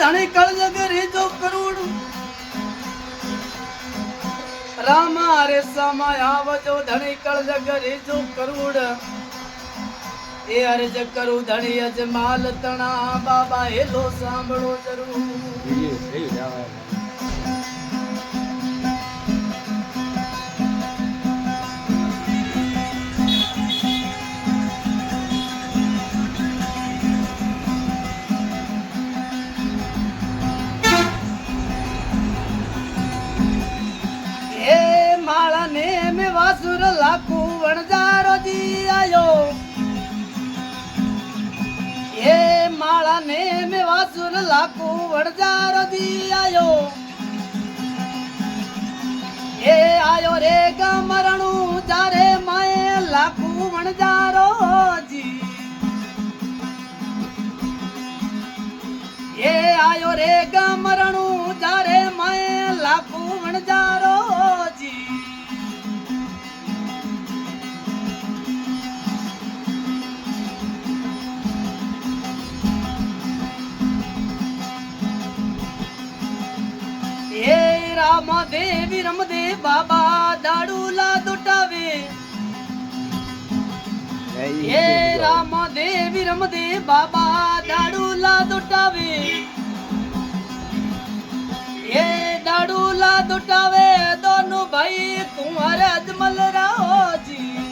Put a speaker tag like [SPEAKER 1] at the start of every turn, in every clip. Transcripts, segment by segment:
[SPEAKER 1] ધણી કળ જગરી જો કરુણ રામા રે સમય આવજો ધણી કળ જગરી જો કરુણ એ અરજ કરું ધણી અજમાલ તણા બાબા હેલો સાંભળો જરૂર વાસુર લાખું વણજારો જી આયો એ માળા ને મે વાસુર લાખું વણજારો જી આયો એ આયો રે ગમરણું જારે માએ લાખું વણજારો જી એ આયો રે ગમરણું જારે માએ લાખું વણજારો જી રામ દેવી રમદે બાબા દાડુલા દુટાવે એ રામ દેવી રમદે બાબા દાડુલા દુટાવે એ દાડુલા દુટાવે દોનો ભાઈ કુંવર અજમલ રાજી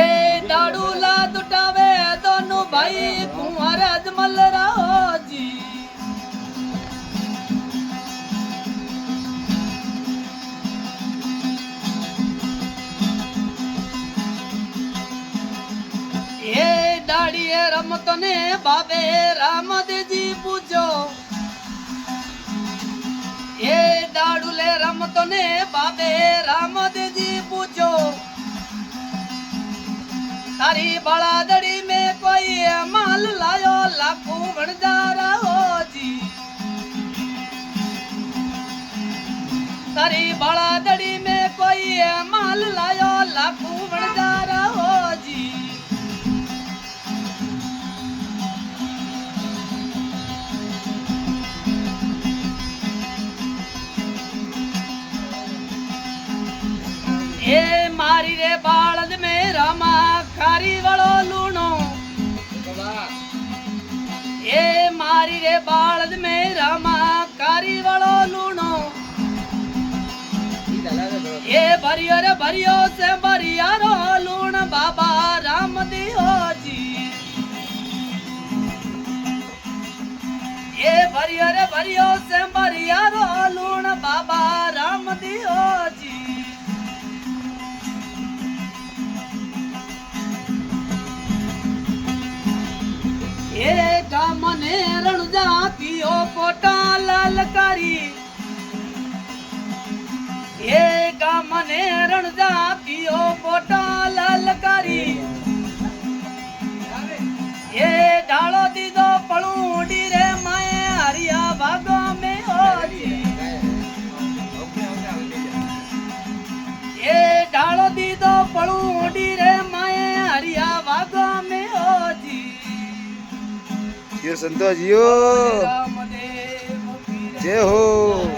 [SPEAKER 1] એ દાડુલા દુટાવે દોનો ભાઈ કુંવર અજમલ રાજી દાડીએ રમતો ને બાબે રામદેવજી પૂજો એ દાડુલે રમતો ને બાબે રામદેવજી પૂજો તારી બળાદડી में कोई माल लायो लाखों वणजारा होजी तारी बड़ादड़ी में कोई माल लायो लाखों वणजारा होजी ए मारी रे बाळद में रामा खारी वालो लूणो ए मारी रे बाळद में रामा खारी वालो लूणो ए भरियो से भरिया रो लूण बाबा राम दियो जी ए भरियो से भरिया रो लूण बाबा राम दियो जी ए गामने रण जातियो कोटा ललकारी ए गामने रण जातियो कोटा ललकारी ए डालो दीदो पलूडी रे माए हरिया भागो में होजी ए डालो दीदो पलूडी रे माए हरिया भागो में होजी
[SPEAKER 2] ये संतोष जियो जय हो।